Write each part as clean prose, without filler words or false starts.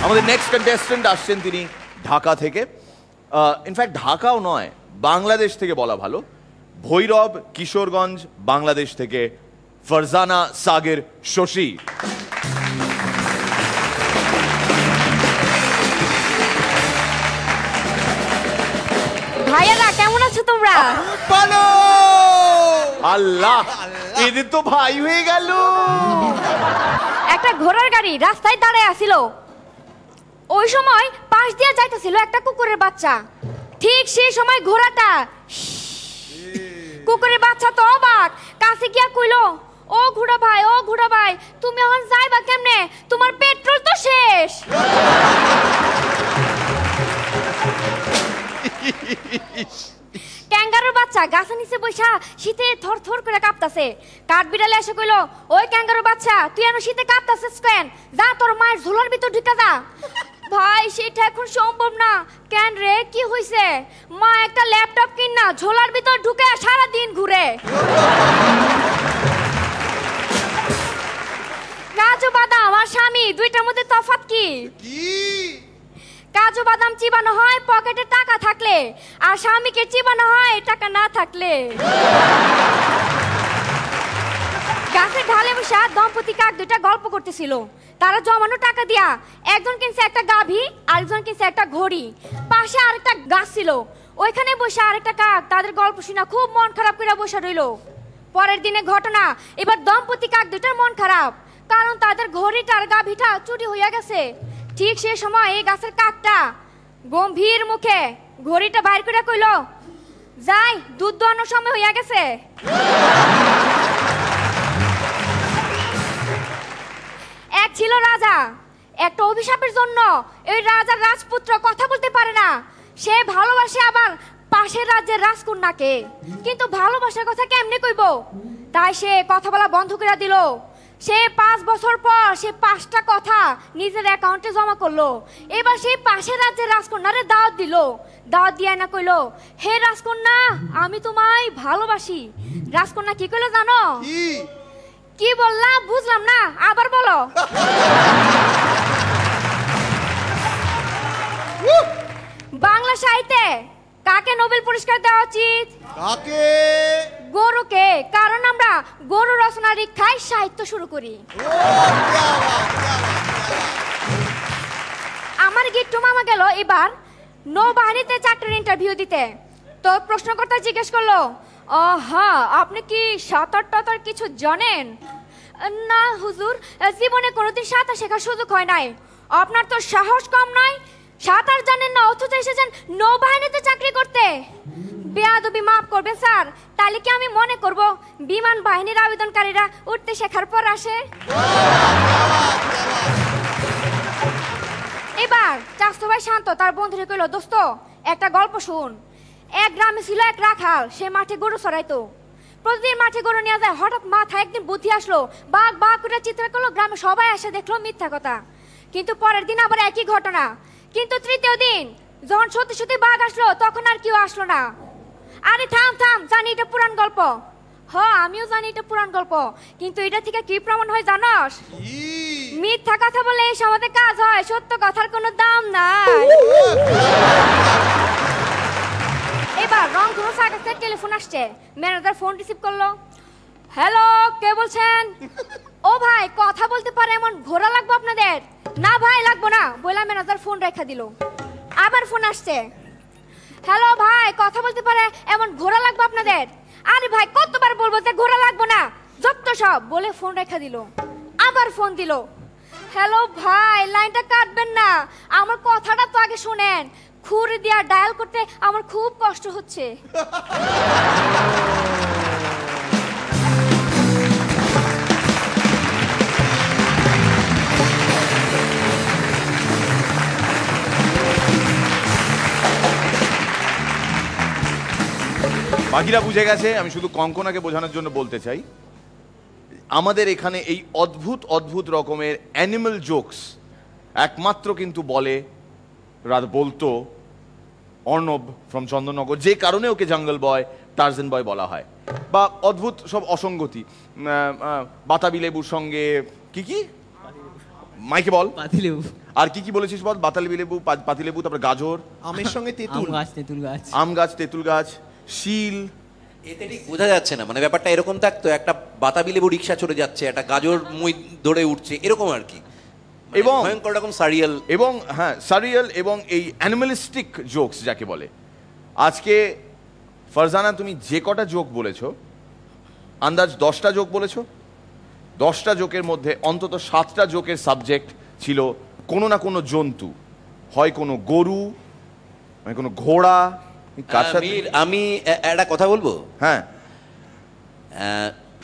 আমাদের next contestant আসছেন তিনি ঢাকা থেকে, ইনফ্যাক্ট ঢাকাও নয় বাংলাদেশ থেকে বলা ভালো, ভৈরব কিশোরগঞ্জ বাংলাদেশ থেকে ফারজানা সাগের শশী। ভাইয়ারা কেমন আছো তোমরা? ভালো। আল্লাহ, এদের তো ভাই হয়ে গেল। একটা ঘোড়ার গাড়ি রাস্তায় দাঁড়ায় আছিল, ওই সময় পাশ দিয়ে যাইতেছিল একটা কুকুরের বাচ্চা। ঠিক সেই সময় ঘোড়াটা, কুকুরের বাচ্চা তো অবাক, কাছে গিয়া কইলো, ও ঘোড়া ভাই, ও ঘোড়া ভাই, তুমি এখন যাইবা কেমনে? তোমার পেট্রোল তো শেষ। ক্যাঙ্গারুর বাচ্চা গাছের নিচে বৈশা শীতে থর থর করে কাঁপতাছে। কাঠ বিড়ালে এসে কইলো, ওই ক্যাঙ্গারুর বাচ্চা, তুই এমন শীতে কাঁপতাছিস কেন? যা তোর মায়ের ঝোলার ভিতর ঢুকে যা। ভাই সেটা এখন সম্ভব না। কেন রে, কি হইছে? মা একটা ল্যাপটপ কিনা ঝোলার ভিতর ঢুকে সারা দিন ঘুরে। কাজু বাদাম আমার স্বামী, দুইটার মধ্যে তফাৎ কি? কাজু বাদাম চিবানো হয় পকেটে টাকা থাকলে, আর স্বামীকে চিবানো হয় টাকা না থাকলে। গাছের ঢালে বসা দম্পতি কাক দুইটা গল্প করতেছিল। তারা জমানো টাকা দিয়া একজন কিনছে একটা গাভী, আরেকজন কিনছে একটা ঘড়ি। পাশে আরেকটা গাছ ছিল, ওইখানে বসে আরেকটা কাক তাদের গল্প শুনা খুব মন খারাপ করে বসে রইল। পরের দিনে ঘটনা, এবার দম্পতি কাক দুইটার মন খারাপ, কারণ তাদের ঘড়িটার গাভীটা চুরি হইয়া গেছে। ঠিক সে সময় এই গাছের কাকটা গম্ভীর মুখে ঘড়িটা বাইর করে কইল, যাই, দুধ দোয়ানোর সময় হইয়া গেছে। এক ছিল রাজা, একটা অভিশাপের জন্য এই রাজার রাজপুত্র কথা বলতে পারে না। সে ভালোবাসে আবার পাশের রাজ্যের রাজকন্যাকে, কিন্তু ভালোবাসার কথা কেমনে কইব? তাই সে কথা বলা বন্ধ করে দিল। সে 5 বছর পর সে 5টা কথা নিজের অ্যাকাউন্টে জমা করলো। এবার সেই পাশের রাজ্যের রাজকন্যারে দাওয়াত দিল। দাওয়াত দিয়ে না কইলো, হে রাজকন্যা, আমি তোমায় ভালোবাসি। রাজকন্যা কি কইলো জানো? কি বললাম বুঝলাম না, আবার বলো। বাংলা সাহিত্যে কাকে নোবেল পুরস্কার দেওয়া উচিত? কাকে? গরুকে, কারণ আমরা গরু রচনা রীক্ষায় সাহিত্য শুরু করি। আমার গিট্টু মামা গেল এবার নৌবাহিনীতে চাকরির ইন্টারভিউ দিতে। তো প্রশ্নকর্তা জিজ্ঞেস করলো, হ্যাঁ, আপনি কি সাঁতার টাতার কিছু জানেন? না হুজুর, জীবনে কোনোদিন সাঁতার শেখার সুযোগ হয় নাই। আপনার তো সাহস কম নয়, সাঁতার জানেন না অথচ এসেছেন নৌবাহিনীতে চাকরি করতে। বেয়াদবি মাফ করবেন স্যার, তাহলে কি আমি মনে করব বিমান বাহিনীর আবেদনকারীরা উঠতে শেখার পর আসে? এবার চাচতো ভাই শান্ত তার বন্ধুরে কইল, দোস্ত একটা গল্প শুন। এক গ্রামে ছিল এক রাখাল, সে মাঠে গরু চড়াইতো। প্রতিদিন মাঠে গরু নিয়ে যায়। হঠাৎ মাথায় একদিন বুদ্ধি আসলো, বাঘ বাঘ করে চিৎকার করলো। গ্রামে সবাই এসে দেখলো মিথ্যা কথা। কিন্তু পরের দিন আবার একই ঘটনা। কিন্তু তৃতীয় দিন যখন সত্যি সত্যি বাঘ আসলো, তখন আর কেউ আসলো না। আরে থাম থাম, জানি এটা পুরান গল্প। আমিও জানি এটা পুরান গল্প, কিন্তু এটা থেকে কি প্রমাণ হয় জানোস? মিথ্যা কথা বলে এই সমাজে কাজ হয়, সত্য কথার কোনো দাম নাই। এবার রংধনু সার্কাসের টেলিফোন আসছে। ম্যানেজার ফোন রিসিভ করলো। হ্যালো, কে বলছেন? ও ভাই, কথা বলতে পারে এমন ঘোড়া লাগবে আপনাদের? না ভাই, লাগবো না বলে ম্যানেজার ফোন রেখে দিল। আবার ফোন আসছে। হ্যালো ভাই, কথা বলতে পারে এমন ঘোড়া লাগবে আপনাদের? আরে ভাই, কতবার বলবো যে ঘোড়া লাগবো না, যত সব বলে ফোন রেখে দিল। আবার ফোন দিল। হ্যালো ভাই, লাইনটা কাটবেন না, আমার কথাটা তো আগে শুনেন। খুঁড়ি দিয়া ডায়াল করতে আমার খুব কষ্ট হচ্ছে। বাকিরা বুঝে গেছে। আমি শুধু কঙ্কনাকে বোঝানোর জন্য বলতে চাই, আমাদের এখানে এই অদ্ভুত অদ্ভুত রকমের অ্যানিমাল জোকস একমাত্র কিন্তু বলতো অর্ণব ফ্রম চন্দননগর, যে কারণে ওকে জঙ্গল বয়, টার্জেন বয় বলা হয়। বা অদ্ভুত সব অসঙ্গতি, বাতাবি লেবুর সঙ্গে কি কি মাইকে বল। পাতিলেবু। আর কি কি বলেছিস বল? বাতাবি লেবু, পাতিলেবু, তারপর গাজর, আমের সঙ্গে আম তেঁতুল। গাছ, তেঁতুল গাছ। আম গাছ, তেঁতুল গাছ, শিল। এতে ঠিক বোঝা যাচ্ছে না, মানে ব্যাপারটা এরকম থাকতো, একটা বাতাবি লেবু রিক্সা চলে যাচ্ছে, একটা গাজর মই ধরে উঠছে, এরকম আর কি। এবং ভয়ঙ্কর রকম সারিয়াল। এবং হ্যাঁ, সারিয়াল এবং এই অ্যানিমালিস্টিক জোকস যাকে বলে। আজকে ফারজানা তুমি যে কটা জোক বলেছো, আন্দাজ 10টা জোক বলেছো। 10টা জোকের মধ্যে অন্তত 7টা জোকের সাবজেক্ট ছিল কোনো না কোনো জন্তু, হয় কোনো গরু, হয় কোনো ঘোড়া। কার সাথে? আমির, আমি একটা কথা বলবো। হ্যাঁ,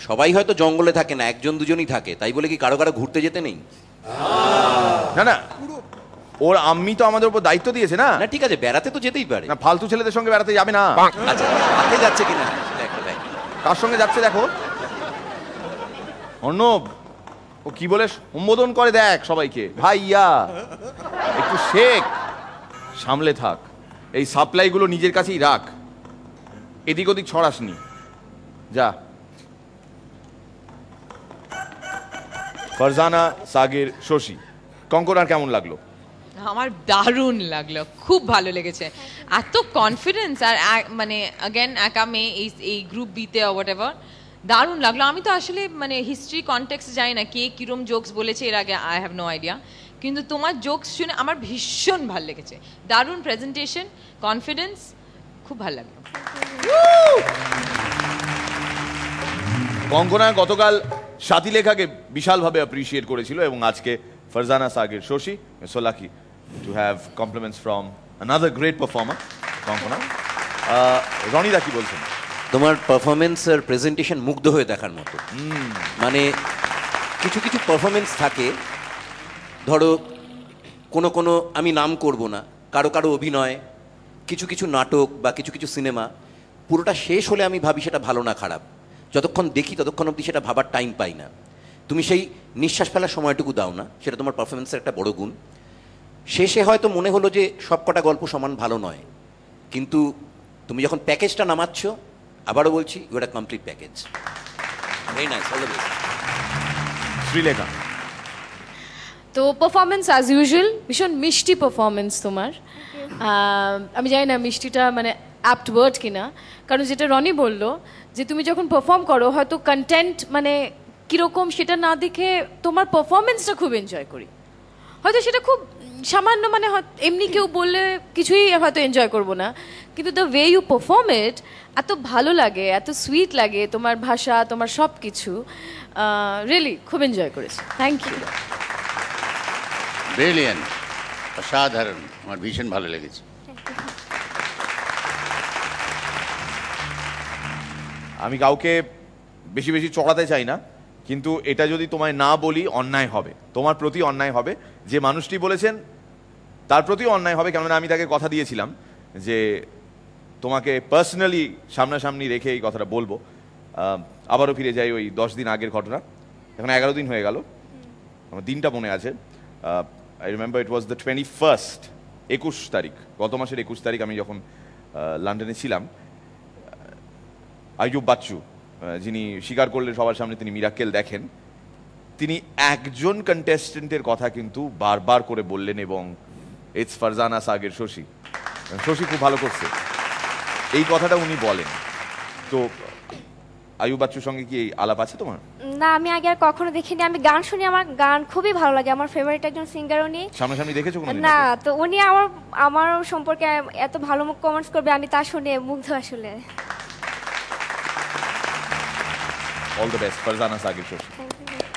সবাই হয়তো জঙ্গলে থাকে না, একজন দুজনই থাকে, তাই বলে কি কারো কারো ঘুরতে যেতে নেই? না না, ওর আম্মি তো আমাদের উপর দায়িত্ব দিয়েছে না। না ঠিক আছে, বেড়াতে তো যেতেই পারে। না, ফালতু ছেলেদের সঙ্গে বেড়াতে যাবে না। আচ্ছা, হাতে যাচ্ছে কিনা সেটা একটা দেখ। কার সঙ্গে যাচ্ছে দেখো। অর্ণব, ও কি বলে সম্বোধন করে দেখ সবাইকে, ভাইয়া একটু শেখ, সামলে থাক, এই সাপ্লাইগুলো নিজের কাছেই রাখ, এদিক ওদিক ছড়াসনি, যা। ফারজানা, সাগির, শশী, কঙ্কনার কেমন লাগলো? আমার দারুণ লাগলো, খুব ভালো লেগেছে। এত কনফিডেন্স আর মানে अगेन একা মেয়ে এই গ্রুপ বিতে হোয়াট এভার, দারুণ লাগলো। আমি তো আসলে মানে হিস্ট্রি কনটেক্সট জানি না কে কিরম জোকস বলেছে এর আগে, আই হ্যাভ নো আইডিয়া, কিন্তু তোমার জোকস শুনে আমার ভীষণ ভালো লেগেছে। দারুণ প্রেজেন্টেশন, কনফিডেন্স, খুব ভালো লাগলো। কঙ্কনা গতকাল সাথীলেখাকে বিশালভাবে অ্যাপ্রিসিয়েট করেছিল এবং আজকে Farzana, Sagir, Shashi, so lucky to have compliments from another great performer Konkona. রনিদা কি বলছেন? তোমার পারফরমেন্স আর প্রেজেন্টেশন মুগ্ধ হয়ে দেখার মতো। মানে কিছু কিছু পারফরমেন্স থাকে, ধরো কোনো কোনো, আমি নাম করব না, কারো কারো অভিনয়, কিছু কিছু নাটক বা কিছু কিছু সিনেমা পুরোটা শেষ হলে আমি ভাবি সেটা ভালো না খারাপ, যতক্ষণ দেখি ততক্ষণ অবধি সেটা ভাবার টাইম পাই না। তুমি সেই নিঃশ্বাস ফেলার সময়টুকু দাও না, সেটা তোমার পারফরমেন্সের একটা বড় গুণ। শেষে হয়তো মনে হলো যে সব কটা গল্প সমান ভালো নয়, কিন্তু তুমি যখন প্যাকেজটা নামাচ্ছ, আবারও বলছি, you are a complete package. Very nice, all the best. Sreelekha, তো পারফরমেন্স অ্যাজ ইউজুয়াল, ভীষণ মিষ্টি পারফরমেন্স তোমার। আমি জানি না মিষ্টিটা মানে অ্যাপ্ট ওয়ার্ড কিনা, কারণ যেটা রনি বলল যে তুমি যখন পারফর্ম করো হয়তো কন্টেন্ট মানে কীরকম সেটা না দেখে তোমার পারফরমেন্সটা খুব এনজয় করি। হয়তো সেটা খুব সামান্য মানে এমনি কেউ বললে কিছুই হয়তো এনজয় করবো না, কিন্তু দ্য ওয়ে ইউ পারফর্ম ইট এত ভালো লাগে, এত সুইট লাগে, তোমার ভাষা, তোমার সব কিছু, রিয়েলি খুব এনজয় করেছি। Thank you. ব্রিলিয়ান্ট, অসাধারণ, আমার ভীষণ ভালো লেগেছে। আমি কাউকে বেশি বেশি চড়াতে চাই না, কিন্তু এটা যদি তোমায় না বলি অন্যায় হবে, তোমার প্রতি অন্যায় হবে। যে মানুষটি বলেছেন তার প্রতি অন্যায় হবে, কেননা আমি তাকে কথা দিয়েছিলাম যে তোমাকে পার্সোনালি সামনাসামনি রেখে এই কথাটা বলবো। আবারও ফিরে যাই ওই 10 দিন আগের ঘটনা, এখন 11 দিন হয়ে গেল, আমার দিনটা মনে আছে। I remember it was the 21st, 21 তারিখ, গত মাসের 21 তারিখ আমি যখন লন্ডনে ছিলাম। আইয়ুব বাচ্চু, যিনি স্বীকার করলেন সবার সামনে তিনি মিরাক্কেল দেখেন, তিনি একজন কন্টেস্টেন্টের কথা কিন্তু বারবার করে বললেন, এবং ইটস ফারজানা, সাগির, শশী। শশী খুব ভালো করছে, এই কথাটা উনি বলেন। তো আইয়ুব বাচ্চুর সঙ্গে কি এই আলাপ আছে তোমার? না, আমি আগে আর কখনো দেখিনি। আমি গান শুনি, আমার গান খুবই ভালো লাগে, আমার ফেভারিট একজন সিঙ্গার উনি। সামনাসামনি দেখেছো কোনোদিন? না, তো উনি আমার সম্পর্কে এত ভালো কমেন্টস করবে, আমি তা শুনে মুগ্ধ আসলে। All the best Farzana, Sagir, Shashi. Thank you.